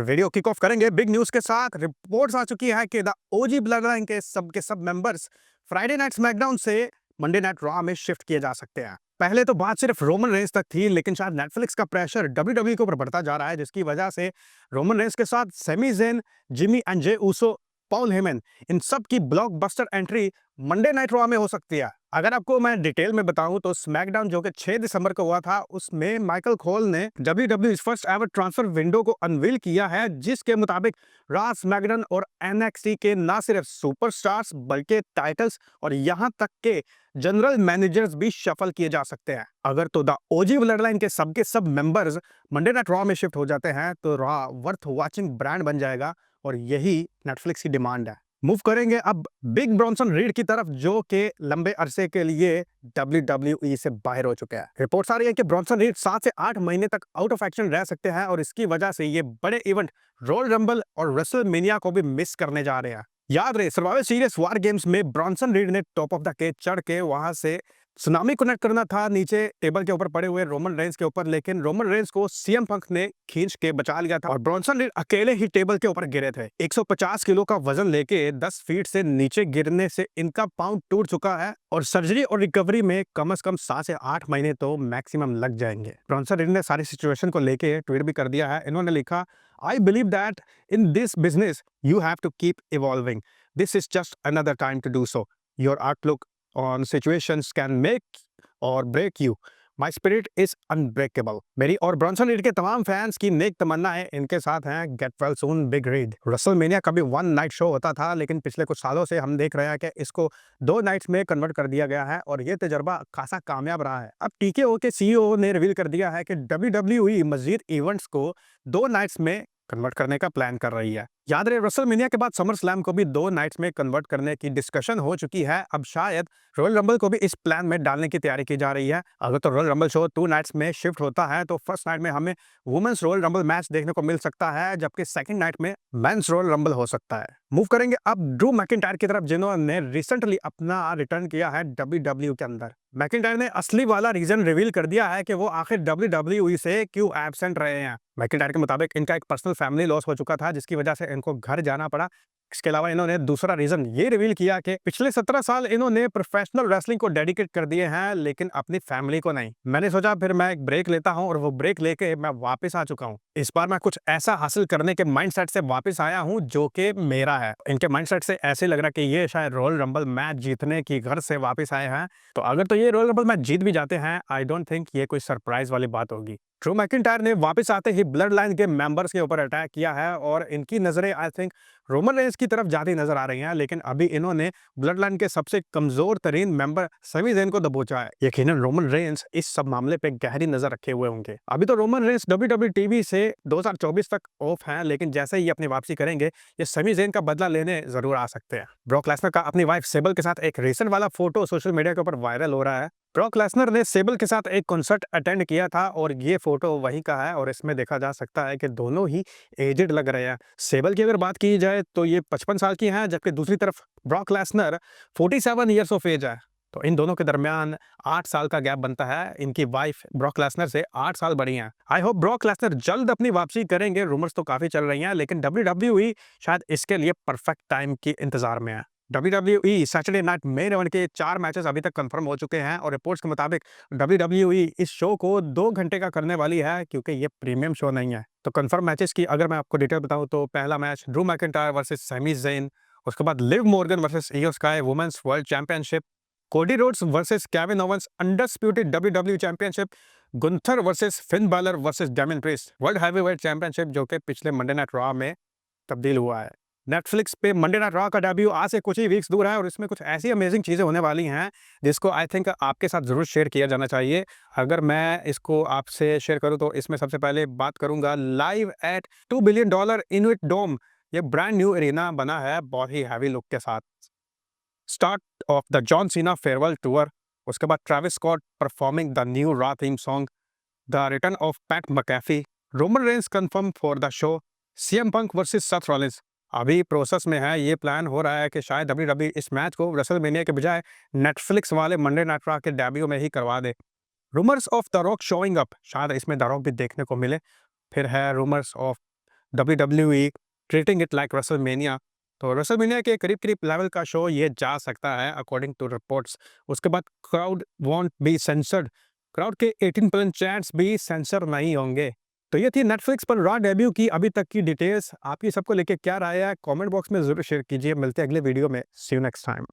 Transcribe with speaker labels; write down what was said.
Speaker 1: Video kick off करेंगे big news के साथ। रिपोर्ट्स आ चुकी है कि द ओजी ब्लड लाइन के सब मेंबर्स फ्राइडे नाइट स्मैकडाउन से मंडे नाइट रॉ में शिफ्ट किए जा सकते हैं। पहले तो बात सिर्फ रोमन रेंस तक थी, लेकिन शायद नेटफ्लिक्स का प्रेशर डब्ल्यूडब्ल्यू के ऊपर बढ़ता जा रहा है, जिसकी वजह से रोमन रेंस के साथ Sami Zayn, Jimmy and Jey Uso, Paul Heyman, इन सब की blockbuster entry Monday Night Raw में हो सकती है। अगर आपको मैं डिटेल में बताऊं तो स्मैकडाउन जो कि 6 दिसंबर को हुआ था, उसमें माइकल खोल ने WW first ever transfer window को अनवील किया है, जिसके मुताबिक रॉ, स्मैकडाउन और एनएक्सटी के ना सिर्फ सुपरस्टार्स बल्कि टाइटल्स और यहां तक के जनरल मैनेजर्स भी शफल किए जा सकते हैं। अगर तो द ओजी ब्लड लाइन के सब मेंबर्स मंडे नाइट रॉ में शिफ्ट हो जाते हैं तो रॉ वर्थ वॉचिंग ब्रांड बन जाएगा, और यही नेटफ्लिक्स की डिमांड है। मूव करेंगे अब बिग ब्रॉन्सन रीड की तरफ, जो कि लंबे अरसे के लिए WWE से बाहर हो चुके हैं। रिपोर्ट्स आ रही है कि ब्रॉन्सन रीड 7 से 8 महीने तक आउट ऑफ एक्शन रह सकते हैं, और इसकी वजह से ये बड़े इवेंट रॉयल रंबल और रेसलमेनिया को भी मिस करने जा रहे हैं। याद रहे, सर्वाइवल सीरीज वार गेम्स में ब्रॉन्सन रीड ने टॉप ऑफ द केज चढ़ के वहां से सुनामी कनेक्ट करना था नीचे टेबल के ऊपर पड़े हुए रोमन रेंस के ऊपर, लेकिन रोमन रेंस को सीएम पंक ने खींच के बचा लिया था और ब्रॉन्सन रीड अकेले ही टेबल के ऊपर गिरे थे। 150 किलो का वजन लेके 10 फीट से नीचे गिरने से इनका पाउंड टूट चुका है, और सर्जरी और रिकवरी में कम से कम 7 से 8 महीने तो मैक्सिमम लग जाएंगे। ब्रॉन्सन रीड ने सारी सिचुएशन को लेके ट्वीट भी कर दिया है। इन्होंने लिखा, I believe that in this business you have to keep evolving, this is just another time to do so, your outlook on situations can make or break you. My spirit is unbreakable. मेरी और Bronson read के तमाम fans की नेक तमन्ना है इनके साथ हैं। Get well soon big read. WrestleMania का भी 1 नाइट शो होता था, लेकिन पिछले कुछ सालों से हम देख रहे हैं कि इसको 2 नाइट्स में कन्वर्ट कर दिया गया है, और ये तजर्बा खासा कामयाब रहा है। अब टीकेओ के सीईओ ने रिवील कर दिया है कि WWE मजीद इवेंट्स को 2 नाइट्स में कन्वर्ट करने का प्लान कर रही है। याद रहे, रेसलमेनिया के बाद समर स्लैम को भी 2 नाइट्स में कन्वर्ट करने की डिस्कशन हो चुकी है। अब शायद रॉयल रंबल को भी इस प्लान में डालने की तैयारी की जा रही है। अगर तो रॉयल रंबल शो 2 नाइट्स में शिफ्ट होता है तो फर्स्ट नाइट में हमें वुमेन्स रॉयल रंबल मैच देखने को मिल सकता है, जबकि सेकंड नाइट में मेंस रॉयल रंबल हो सकता है। मूव करेंगे अब ड्रू मैकिंटायर की तरफ, जिन्होंने रिसेंटली अपना रिटर्न किया है WWE के अंदर। मैकिंटायर ने असली वाला रीजन रिवील कर दिया है कि वो आखिर WWE से क्यों एब्सेंट रहे हैं। मैकिंटायर के मुताबिक इनका एक पर्सनल फैमिली लॉस हो चुका था, जिसकी वजह से इनको घर जाना पड़ा। इसके अलावा इन्होंने दूसरा रीजन ये रिवील किया कि पिछले 17 साल इन्होंने प्रोफेशनल रेसलिंग को डेडिकेट कर दिए हैं, लेकिन अपनी फैमिली को नहीं। मैंने सोचा फिर मैं एक ब्रेक लेता हूं, और वो ब्रेक लेके मैं वापस आ चुका हूं। इस बार मैं कुछ ऐसा हासिल करने के माइंडसेट से वापस आया हूं जो कि मेरा है। इनके माइंडसेट से ऐसे लग रहा कि ये शायद रॉयल रंबल मैच जीतने की घर से वापस आए हैं। तो अगर तो ये रॉयल रंबल मैच जीत भी जाते हैं, आई डोंट थिंक ये कोई सरप्राइज वाली बात होगी। ड्रू मैकिंटायर ने वापस आते ही ब्लड लाइन के मेंबर्स के ऊपर अटैक किया है, और इनकी नजरें आई थिंक रोमन रेंस की तरफ जाती नजर आ रही हैं, लेकिन अभी इन्होंने ब्लड लाइन के सबसे कमजोर तरीन मेंबर समी ज़ेन को दबोचा है। यकीनन रोमन रेंस इस सब मामले पे गहरी नजर रखे हुए होंगे। अभी तो रोमन रेंस WWE टीवी से 2024 तक ऑफ हैं, लेकिन जैसे ही अपनी वापसी करेंगे ये समी ज़ेन का बदला लेने जरूर आ सकते हैं। ब्रॉक लेसनर का अपनी वाइफ सेबल के साथ एक रिसेंट वाला फोटो सोशल मीडिया के ऊपर वायरल हो रहा है। ब्रॉक लेसनर ने सेबल के साथ एक कॉन्सर्ट अटेंड किया था, और ये फोटो वही का है, और इसमें देखा जा सकता है कि दोनों ही एजेड लग रहे हैं। सेबल की अगर बात की जाए तो ये 55 साल की हैं, जबकि दूसरी तरफ Brock Lesnar 47 years of age है। तो इन दोनों के दरमियान 8 साल का गैप बनता है। इनकी वाइफ ब्रॉक लेसनर से 8 साल बड़ी हैं। आई होप ब्रॉक लेसनर जल्द अपनी वापसी करेंगे। रूमर्स तो काफी चल रही हैं, लेकिन WWE शायद इसके लिए परफेक्ट टाइम की इंतजार में है। WWE Saturday night main event के 4 मैचेस अभी तक कंफर्म हो चुके हैं, और रिपोर्ट्स के मुताबिक WWE इस शो को 2 घंटे का करने वाली है, क्योंकि ये प्रीमियम शो नहीं है। तो कंफर्म मैचेस की अगर मैं आपको डिटेल बताऊं तो पहला match Drew McIntyre versus Sami Zayn, उसके बाद Liv Morgan versus Iyo Sky women's world championship, Cody Rhodes versus Kevin Owens undisputed WWE championship, Gunther versus Finn Balor versus Damian Priest world heavyweight championship, जो कि पिछले Monday Night Raw में तब्दील हुआ है। Netflix पे मंडे नाइट रॉ का debut आज से कुछ ही वीक्स दूर है, और इसमें कुछ ऐसी अमेजिंग चीज़ें होने वाली हैं जिसको आई थिंक आपके साथ ज़रूर शेयर किया जाना चाहिए। अगर मैं इसको आपसे शेयर करूं तो इसमें सबसे पहले बात करूंगा लाइव एट $2 बिलियन इन्विट डोम। ये ब्रांड न्यू एरिना बना है बहुत ही हैवी लुक के साथ। Start off the John Cena farewell tour, उसके बाद Travis Scott performing the new Raw theme song, the return of Pat McAfee, Roman Reigns confirm for the show, CM Punk versus Seth Rollins. अभी process में है। ये plan हो रहा है कि शायद WWE इस मैच को रेसलमेनिया के बजाय नेटफ्लिक्स वाले मंडे नाइट रॉ के डेब्यू में ही करवा दे। Rumours of the Rock showing up, शायद इसमें द रॉक भी देखने को मिले। फिर है rumours of WWE treating it like WrestleMania. तो रेसलमेनिया के करीब-करीब लेवल का शो ये जा सकता है अकॉर्डिंग टू रिपोर्ट्स। उसके बाद crowd won't be censored, crowd के 18% चैट्स भी सेंसर नहीं होंगे। तो ये थी नेटफ्लिक्स पर रॉ डेब्यू की अभी तक की डिटेल्स। आपकी सबको लेके क्या राय है? कमेंट बॉक्स में ज़रूर शेयर कीजिए। मिलते हैं अगले वीडियो में। सी यू नेक्स्ट टाइम।